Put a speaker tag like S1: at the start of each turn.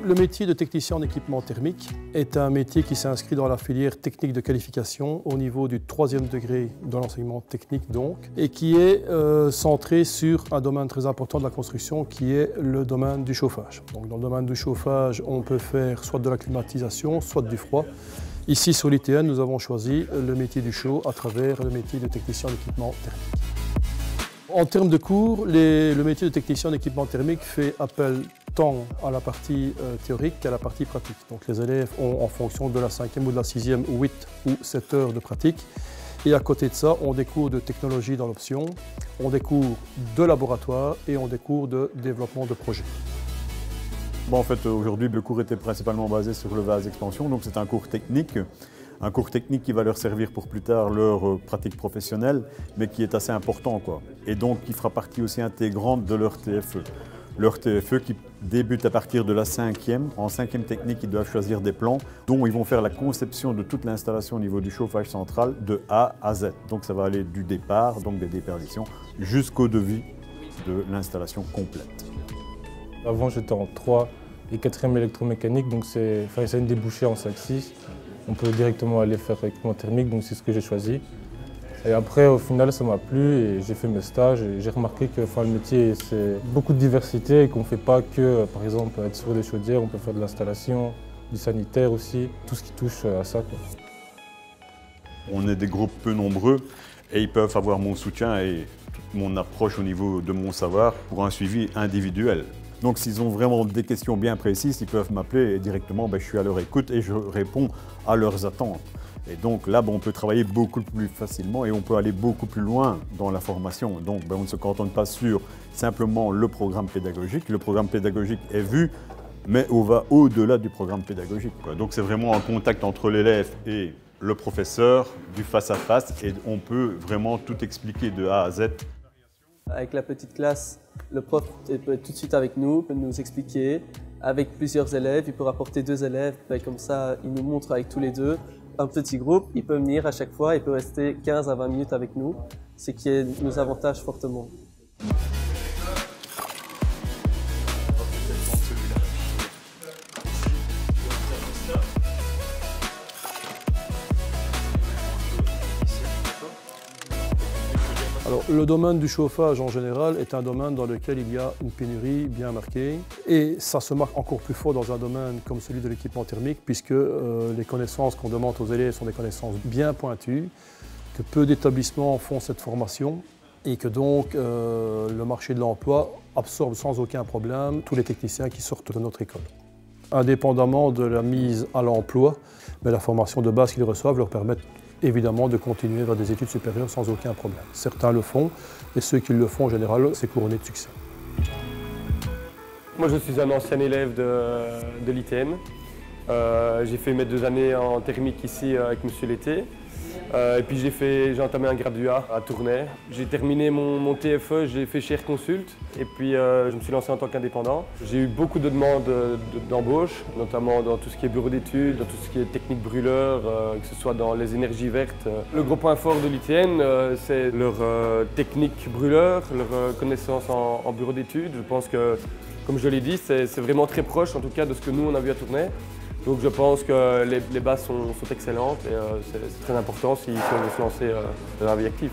S1: Le métier de technicien en équipement thermique est un métier qui s'inscrit dans la filière technique de qualification au niveau du 3e degré de l'enseignement technique donc, et qui est centré sur un domaine très important de la construction qui est le domaine du chauffage. Donc, dans le domaine du chauffage, on peut faire soit de la climatisation, soit du froid. Ici sur l'ITN, nous avons choisi le métier du chaud à travers le métier de technicien en équipement thermique. En termes de cours, le métier de technicien en équipement thermique fait appel tant à la partie théorique qu'à la partie pratique. Donc les élèves ont, en fonction de la 5e ou de la 6e, 8 ou 7 heures de pratique. Et à côté de ça, on des cours de technologie dans l'option, on des cours de laboratoire et on des cours de développement de projet.
S2: Bon, en fait, aujourd'hui, le cours était principalement basé sur le vase expansion, donc c'est un cours technique. Un cours technique qui va leur servir pour plus tard leur pratique professionnelle, mais qui est assez important, quoi. Et donc qui fera partie aussi intégrante de leur TFE. Leur TFE qui débute à partir de la 5e. En 5e technique, ils doivent choisir des plans dont ils vont faire la conception de toute l'installation au niveau du chauffage central de A à Z. Donc ça va aller du départ, donc des déperditions, jusqu'au devis de l'installation complète.
S3: Avant, j'étais en 3 et 4e électromécanique, donc ça a une débouchée en 5-6. On peut directement aller faire équipement thermique, donc c'est ce que j'ai choisi. Et après, au final, ça m'a plu et j'ai fait mes stages et j'ai remarqué que le métier, c'est beaucoup de diversité et qu'on ne fait pas que, par exemple, être sur des chaudières, on peut faire de l'installation, du sanitaire aussi, tout ce qui touche à ça, quoi.
S2: On est des groupes peu nombreux et ils peuvent avoir mon soutien et toute mon approche au niveau de mon savoir pour un suivi individuel. Donc s'ils ont vraiment des questions bien précises, ils peuvent m'appeler et directement je suis à leur écoute et je réponds à leurs attentes. Et donc là, on peut travailler beaucoup plus facilement et on peut aller beaucoup plus loin dans la formation. Donc on ne se cantonne pas sur simplement le programme pédagogique. Le programme pédagogique est vu, mais on va au-delà du programme pédagogique, quoi. Donc c'est vraiment un contact entre l'élève et le professeur, du face-à-face, et on peut vraiment tout expliquer de A à Z.
S4: Avec la petite classe, le prof peut être tout de suite avec nous, peut nous expliquer. Avec plusieurs élèves, il peut rapporter 2 élèves, comme ça il nous montre avec tous les 2. Un petit groupe, il peut venir à chaque fois, il peut rester 15 à 20 minutes avec nous, ce qui nous avantage fortement.
S1: Alors, le domaine du chauffage en général est un domaine dans lequel il y a une pénurie bien marquée et ça se marque encore plus fort dans un domaine comme celui de l'équipement thermique puisque les connaissances qu'on demande aux élèves sont des connaissances bien pointues, que peu d'établissements font cette formation et que donc le marché de l'emploi absorbe sans aucun problème tous les techniciens qui sortent de notre école. Indépendamment de la mise à l'emploi, la formation de base qu'ils reçoivent leur permet évidemment de continuer vers des études supérieures sans aucun problème. Certains le font et ceux qui le font en général, c'est couronné de succès.
S5: Moi je suis un ancien élève de l'ITN. J'ai fait mes 2 années en thermique ici avec M. Lété. Et puis j'ai entamé un graduat à Tournai. J'ai terminé mon TFE, j'ai fait chez Air Consult et puis je me suis lancé en tant qu'indépendant. J'ai eu beaucoup de demandes d'embauche, notamment dans tout ce qui est bureau d'études, dans tout ce qui est technique brûleur, que ce soit dans les énergies vertes. Le gros point fort de l'ITN, c'est leur technique brûleur, leur connaissance en bureau d'études. Je pense que, comme je l'ai dit, c'est vraiment très proche en tout cas de ce que nous on a vu à Tournai. Donc je pense que les bases sont excellentes et c'est très important si on veut se lancer dans la vie active.